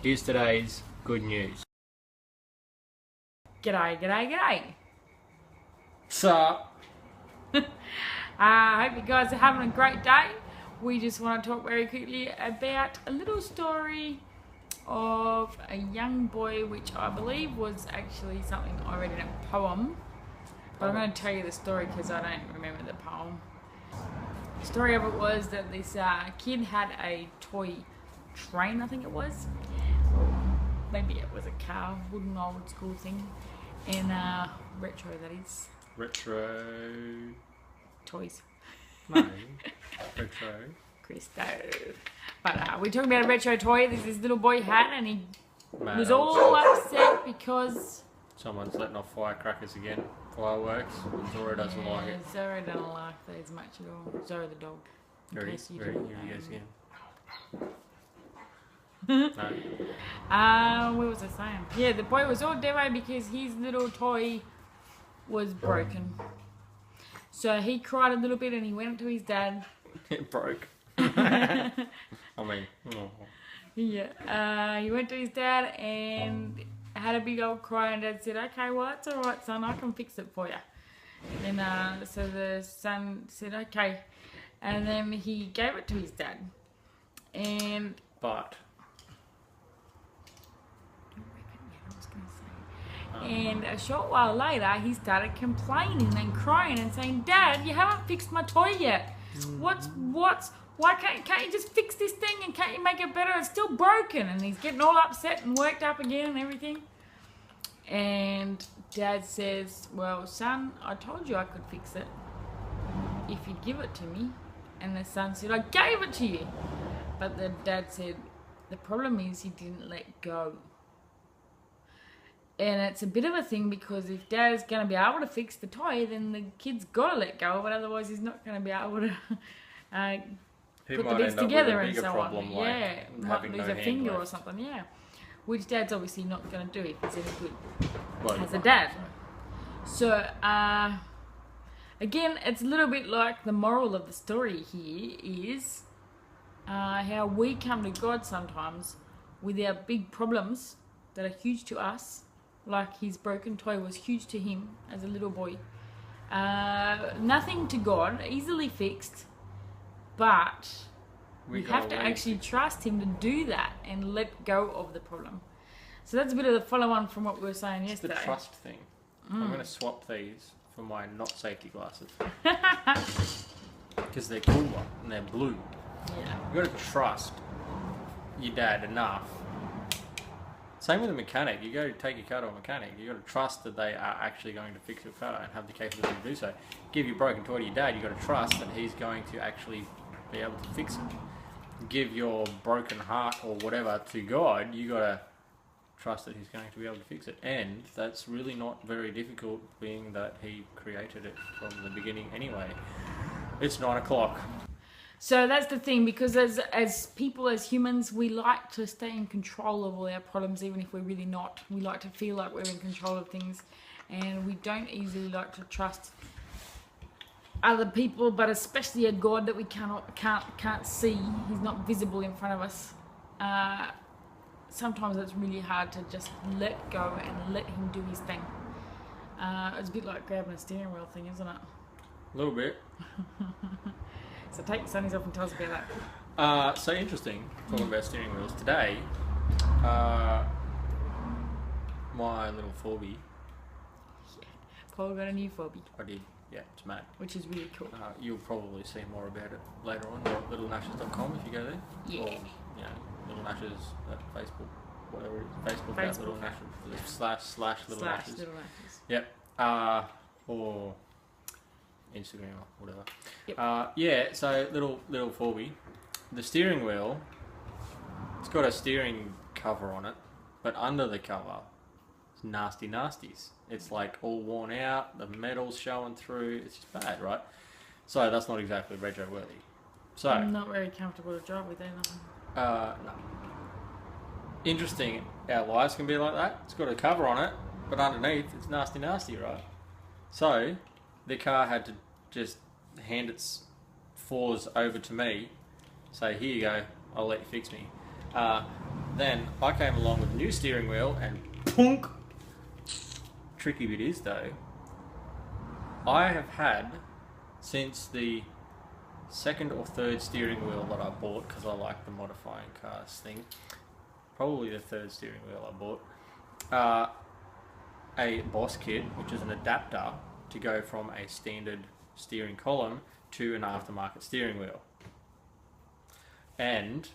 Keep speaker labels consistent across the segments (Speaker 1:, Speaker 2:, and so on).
Speaker 1: Here's today's good news.
Speaker 2: G'day, g'day, g'day.
Speaker 1: Sup?
Speaker 2: I hope you guys are having a great day. We just want to talk very quickly about a little story of a young boy, which I believe was actually something I read in a poem. But I'm going to tell you the story because I don't remember the poem. The story of it was that this kid had a toy train, I think it was. Maybe it was a car, wooden old school thing. And retro, that is.
Speaker 1: Retro...
Speaker 2: Toys.
Speaker 1: No. Retro.
Speaker 2: Cristo. But we're talking about a retro toy this little boy had, and he
Speaker 1: Man,
Speaker 2: was all upset because...
Speaker 1: someone's letting off firecrackers again. Fireworks. Zora doesn't like it.
Speaker 2: Zora doesn't like those much at all. Zora the dog.
Speaker 1: Ready?
Speaker 2: Here
Speaker 1: He goes again. No.
Speaker 2: What was I saying? Yeah, the boy was all devo because his little toy was broken. So he cried a little bit and he went to his dad.
Speaker 1: It broke. I mean, oh.
Speaker 2: Yeah. He went to his dad and had a big old cry, and Dad said, "Okay, well, it's all right, son. I can fix it for you." And so the son said, "Okay," and then he gave it to his dad. And
Speaker 1: But
Speaker 2: And a short while later, he started complaining and crying and saying, "Dad, you haven't fixed my toy yet. Why can't you just fix this thing and can't you make it better? It's still broken." And he's getting all upset and worked up again and everything. And Dad says, "Well, son, I told you I could fix it if you'd give it to me." And the son said, "I gave it to you." But the dad said, "The problem is he didn't let go." And it's a bit of a thing because if Dad's going to be able to fix the toy, then the kid's got to let go, but otherwise he's not going to be able to put the bits together and so on.
Speaker 1: Like
Speaker 2: yeah, might lose a finger or something, yeah. Which Dad's obviously not going to do if he's any good as a dad. So, again, it's a little bit like the moral of the story here is how we come to God sometimes with our big problems that are huge to us. Like his broken toy was huge to him as a little boy. Nothing to God, easily fixed, but we have to actually trust him to do that and let go of the problem. So that's a bit of the follow-on from what we were saying yesterday.
Speaker 1: It's the trust thing. I'm going to swap these for my not safety glasses. Because they're cooler and they're blue.
Speaker 2: Yeah.
Speaker 1: You've got to trust your dad enough. Same with a mechanic. You go take your car to a mechanic. You've got to trust that they are actually going to fix your car and have the capability to do so. Give your broken toy to your dad, you've got to trust that he's going to actually be able to fix it. Give your broken heart or whatever to God, you've got to trust that he's going to be able to fix it. And that's really not very difficult, being that he created it from the beginning anyway. It's 9 o'clock.
Speaker 2: So that's the thing, because as people, as humans, we like to stay in control of all our problems, even if we're really not. We like to feel like we're in control of things, and we don't easily like to trust other people, but especially a God that we can't see. He's not visible in front of us. Sometimes it's really hard to just let go and let him do his thing. It's a bit like grabbing a steering wheel thing, isn't it?
Speaker 1: A little bit.
Speaker 2: So take your sunnies off and tell us about that.
Speaker 1: So interesting, talking about steering wheels. Today, my little Forby.
Speaker 2: Yeah. Paul got a new Forby.
Speaker 1: I did, yeah, it's mad.
Speaker 2: Which is really cool.
Speaker 1: You'll probably see more about it later on, or at littlenashes.com if you go there.
Speaker 2: Yeah.
Speaker 1: Or, you know, Little Nashes at Facebook, whatever it is. Facebook at Little Nashes, slash Little Nashes.
Speaker 2: Little Nashes.
Speaker 1: Yep. Or Instagram or whatever.
Speaker 2: Yep.
Speaker 1: Yeah, so little Forby. The steering wheel, it's got a steering cover on it, but under the cover, it's nasty nasties. It's like all worn out, the metal's showing through, it's just bad, right? So that's not exactly retro worthy. So
Speaker 2: I'm not very comfortable to drive with either.
Speaker 1: no. Interesting, our lives can be like that. It's got a cover on it, but underneath it's nasty nasty, right? So the car had to just hand its fours over to me, say, "Here you go, I'll let you fix me." Then I came along with a new steering wheel and punk. Tricky bit is though, I have had since the second or third steering wheel that I bought, because I like the modifying cars thing, probably the third steering wheel I bought, a boss kit, which is an adapter to go from a standard steering column to an aftermarket steering wheel. And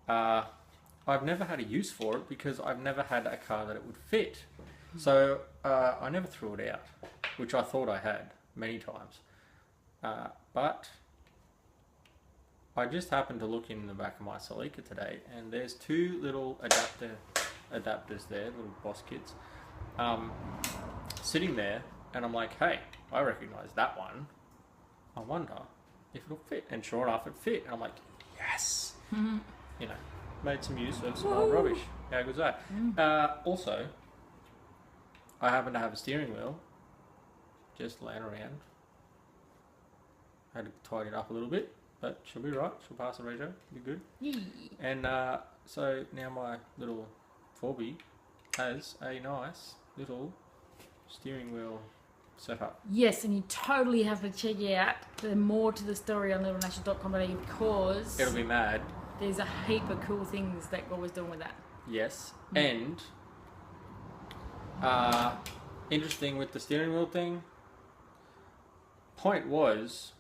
Speaker 1: I've never had a use for it because I've never had a car that it would fit. So I never threw it out, which I thought I had many times. But I just happened to look in the back of my Celica today, and there's two little adapters there, little boss kits, sitting there, and I'm like, hey, I recognise that one. I wonder if it'll fit. And sure enough, it fit. And I'm like, yes!
Speaker 2: Mm-hmm.
Speaker 1: You know, made some use of some old rubbish. How good's that? Also, I happen to have a steering wheel just laying around. Had to tidy it up a little bit, but she'll be right. She'll pass the rego. Be good.
Speaker 2: Yeah.
Speaker 1: And so now my little 4B has a nice little steering wheel setup.
Speaker 2: Yes, and you totally have to check out the more to the story on littlenational.com.au because
Speaker 1: It'll be mad.
Speaker 2: there's a heap of cool things that God was doing with that.
Speaker 1: Yes. And interesting with the steering wheel thing. Point was,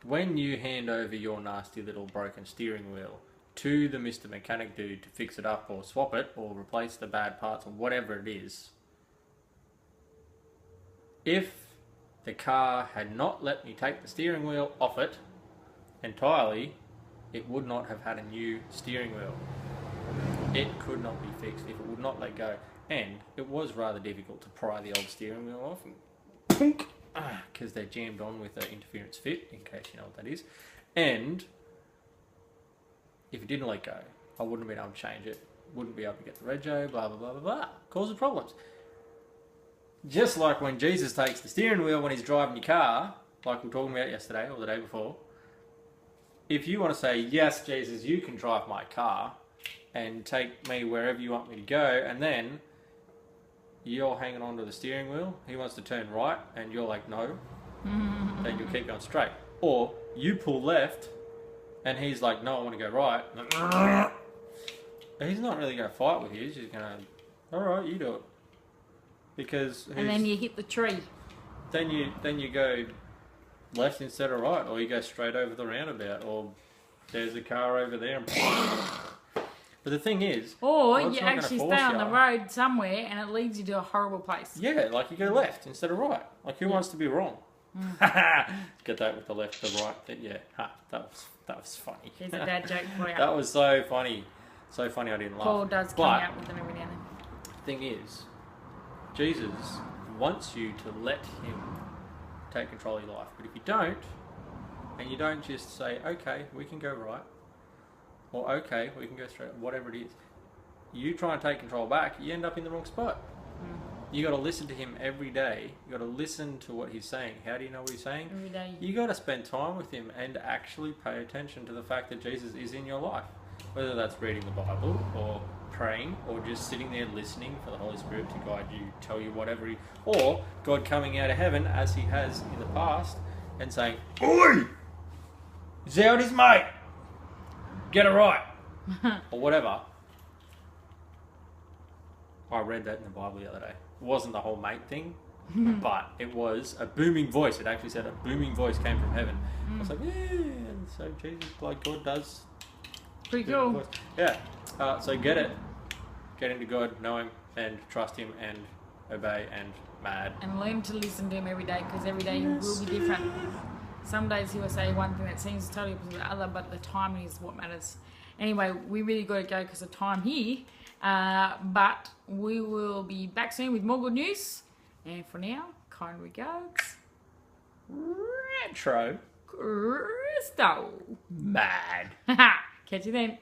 Speaker 1: when you hand over your nasty little broken steering wheel to the Mr. Mechanic dude to fix it up or swap it or replace the bad parts or whatever it is, if the car had not let me take the steering wheel off it entirely, it would not have had a new steering wheel. It could not be fixed if it would not let go. And it was rather difficult to pry the old steering wheel off and because they're jammed on with an interference fit, in case you know what that is. And if it didn't let go, I wouldn't have been able to change it, wouldn't be able to get the rego, blah, blah, blah, blah, blah. Causes problems. Just like when Jesus takes the steering wheel when he's driving your car, like we were talking about yesterday or the day before, if you want to say, yes, Jesus, you can drive my car and take me wherever you want me to go, and then you're hanging on to the steering wheel, he wants to turn right, and you're like, no, then you'll keep going straight. Or you pull left, and he's like, no, I want to go right. He's not really going to fight with you, he's just going to, all right, you do it. Because
Speaker 2: And then you hit the tree.
Speaker 1: Then you go left instead of right, or you go straight over the roundabout, or there's a car over there. And but the thing is,
Speaker 2: or you actually stay on the road somewhere and it leads you to a horrible place.
Speaker 1: Yeah, like you go left instead of right. Like who wants to be wrong? Get that with the left, the right. Yeah, that was funny.
Speaker 2: There's a dad joke for you.
Speaker 1: That was so funny. So funny I didn't laugh.
Speaker 2: Paul does come out with them every now and then.
Speaker 1: Thing is, Jesus wants you to let him take control of your life. But if you don't, and you don't just say, okay, we can go right, or okay, we can go straight, whatever it is, you try and take control back, you end up in the wrong spot. You got to listen to him every day. You got to listen to what he's saying. How do you know what he's saying?
Speaker 2: Every day.
Speaker 1: You got to spend time with him and actually pay attention to the fact that Jesus is in your life. Whether that's reading the Bible or praying or just sitting there listening for the Holy Spirit to guide you, tell you whatever or God coming out of heaven as he has in the past and saying, "Oi! Is out his mate. Get it right." Or whatever. I read that in the Bible the other day. It wasn't the whole mate thing, but it was a booming voice. It actually said a booming voice came from heaven. I was like, yeah, so Jesus, like God does.
Speaker 2: Pretty cool.
Speaker 1: Voice. Yeah. So get it. Get into God, know him, and trust him, and obey, and mad.
Speaker 2: And learn to listen to him every day, because every day he will be different. Some days he will say one thing that seems totally opposite the other, but the timing is what matters. Anyway, we really got to go because of time here. But we will be back soon with more good news. And for now, kind regards,
Speaker 1: Retro.
Speaker 2: Cristo.
Speaker 1: Mad.
Speaker 2: Catch you then.